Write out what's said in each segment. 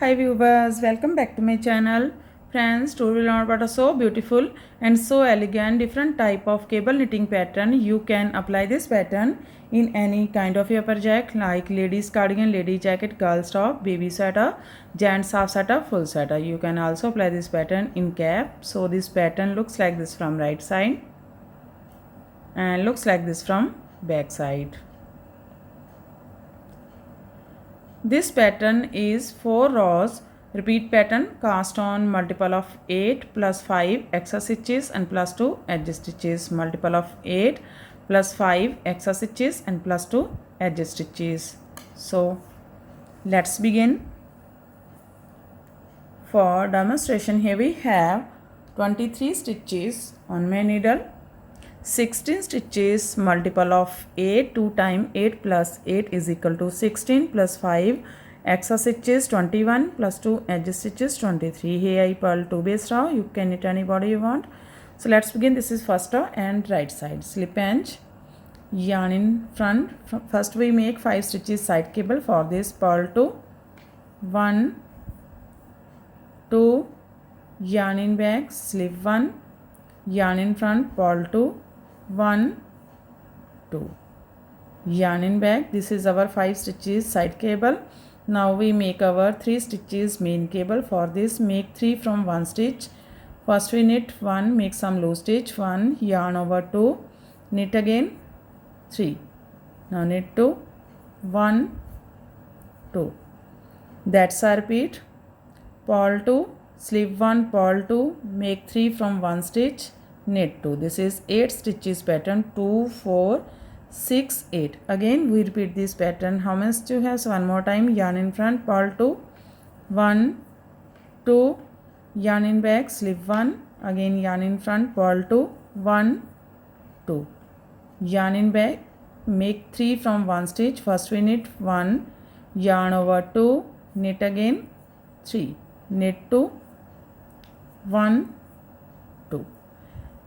Hi viewers, welcome back to my channel. Friends, today we will learn about a so beautiful and so elegant different type of cable knitting pattern. You can apply this pattern in any kind of your project like ladies cardigan, lady jacket, girls top, baby sweater, gents half sweater, full sweater. You can also apply this pattern in cap. So this pattern looks like this from right side and looks like this from back side. This pattern is 4 rows repeat pattern cast on multiple of 8 plus 5 extra stitches and plus 2 edge stitches, multiple of 8 plus 5 extra stitches and plus 2 edge stitches. So let's begin. For demonstration, here we have 23 stitches on my needle, 16 stitches, multiple of 8, 2 times 8 plus 8 is equal to 16 plus 5 extra stitches 21 plus 2 edge stitches 23. Here I purl 2 base row. You can knit any body you want. So let's begin. This is first row and right side. Slip edge, yarn in front. First we make 5 stitches side cable. For this purl 2, 1, 2, yarn in back, slip 1, yarn in front, purl 2, 1, 2, yarn in back. This is our 5 stitches side cable. Now we make our 3 stitches main cable. For this make 3 from 1 stitch. First we knit 1, make some loose stitch, 1, yarn over 2, knit again 3. Now knit 2, 1, 2. That's a repeat. Purl 2, slip 1, purl 2, make 3 from 1 stitch, knit 2. This is 8 stitches pattern, 2, 4, 6, 8. Again we repeat this pattern. How many stitches you have? So one more time, yarn in front, purl 2, 1, 2, yarn in back, slip 1, again yarn in front, purl 2, 1, 2, yarn in back, make 3 from 1 stitch. First we knit 1, yarn over 2, knit again 3, knit 2, 1, 2.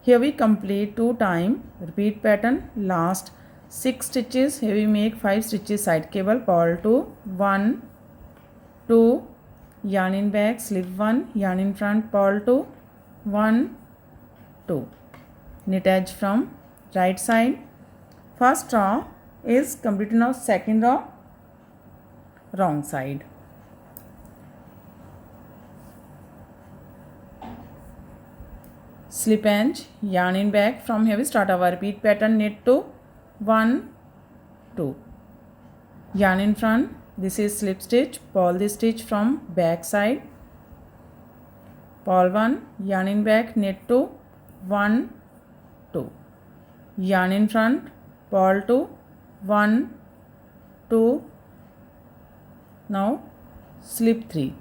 Here we complete 2 times repeat pattern. Last 6 stitches. Here we make 5 stitches side cable, purl 2, 1, 2, yarn in back, slip 1, yarn in front, purl 2, 1, 2. Knit edge from right side. First row is completed. Now second row wrong side. Slip edge, yarn in back. From here we start our repeat pattern. Knit 2, 1, 2, yarn in front. This is slip stitch, purl this stitch from back side, purl 1, yarn in back, knit 2, 1, 2, yarn in front, purl 2, 1, 2. Now slip 3,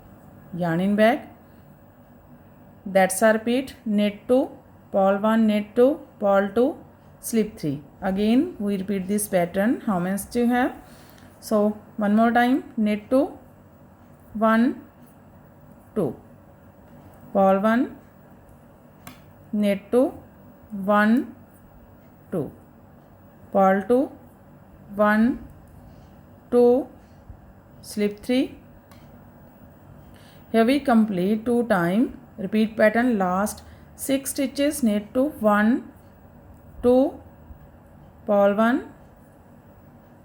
yarn in back. That's a repeat. Knit 2, purl 1, knit 2, purl 2, slip 3. Again we repeat this pattern. How many stitches you have? So one more time, knit 2, 1, 2, purl 1, knit 2, 1, 2, purl 2, 1, 2, slip 3. Here we complete 2 times repeat pattern. Last 6 stitches, knit 2, 1, 2, purl 1,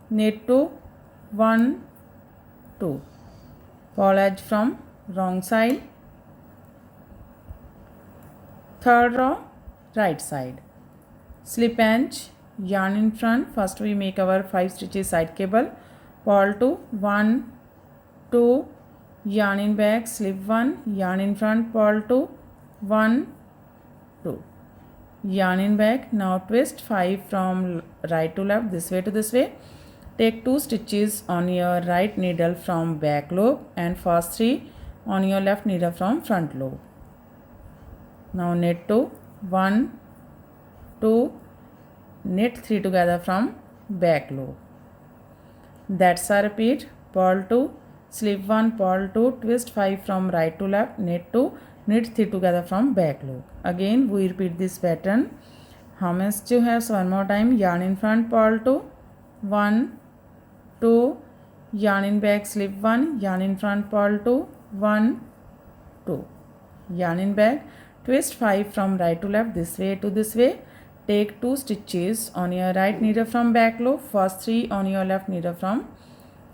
knit 2, 1, 2, purl edge from wrong side. Third row right side. Slip edge, yarn in front. First we make our 5 stitches side cable, purl 2, 1, 2, yarn in back, slip 1, yarn in front, purl 2, 1, 2, yarn in back. Now twist 5 from right to left, this way to this way. Take 2 stitches on your right needle from back loop and first 3 on your left needle from front loop. Now knit 2, 1, 2, knit 3 together from back loop. That's a repeat. Purl 2, slip 1, purl 2, twist 5 from right to left, knit 2, knit 3 together from back loop. Again we repeat this pattern. How many stitches you have? So one more time, yarn in front, purl 2, 1, 2, yarn in back, slip 1, yarn in front, purl 2, 1 2 yarn in back, twist 5 from right to left, this way to this way, take 2 stitches on your right needle from back loop, first 3 on your left needle from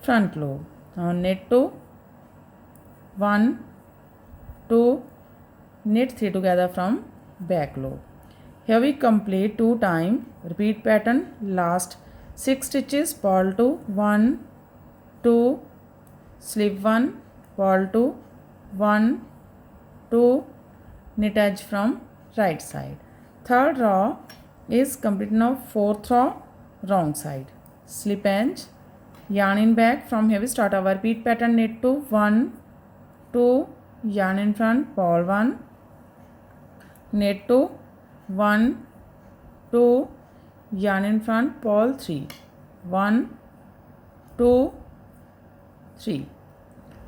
front loop. Now knit 2 1 2, knit 3 together from back loop. Here we complete 2 times, repeat pattern, last 6 stitches, purl 2 1 2, slip 1, purl 2 1 2, knit edge from right side. Third row is complete. Now fourth row, wrong side, slip edge, yarn in back. From here we start our repeat pattern, knit 2 1 2, yarn in front, purl 1, knit 2 1 2, yarn in front, purl 3 1 2 3.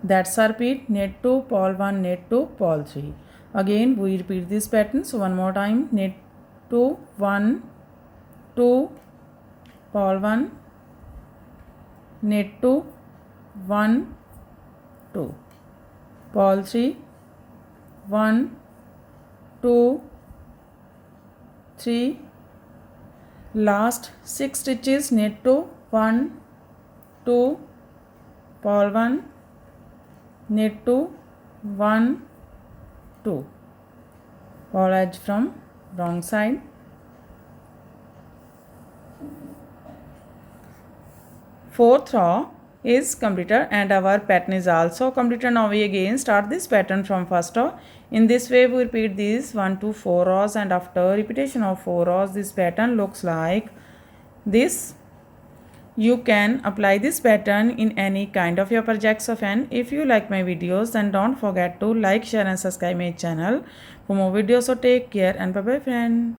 That's our repeat, knit 2 purl 1, knit 2 purl 3. Again we repeat this pattern. So one more time, knit 2 1 2, purl 1, knit 2 1 2, purl 3 1 2 3, last 6 stitches, knit 2 1 2, purl 1, knit 2 1 2, purl edge from wrong side. Fourth row is completed and our pattern is also completed. Now we again start this pattern from first row. In this way we repeat these 1 to 4 rows, and after repetition of 4 rows this pattern looks like this. You can apply this pattern in any kind of your projects of hand. If you like my videos, then don't forget to like, share and subscribe my channel for more videos. So take care and bye bye friend.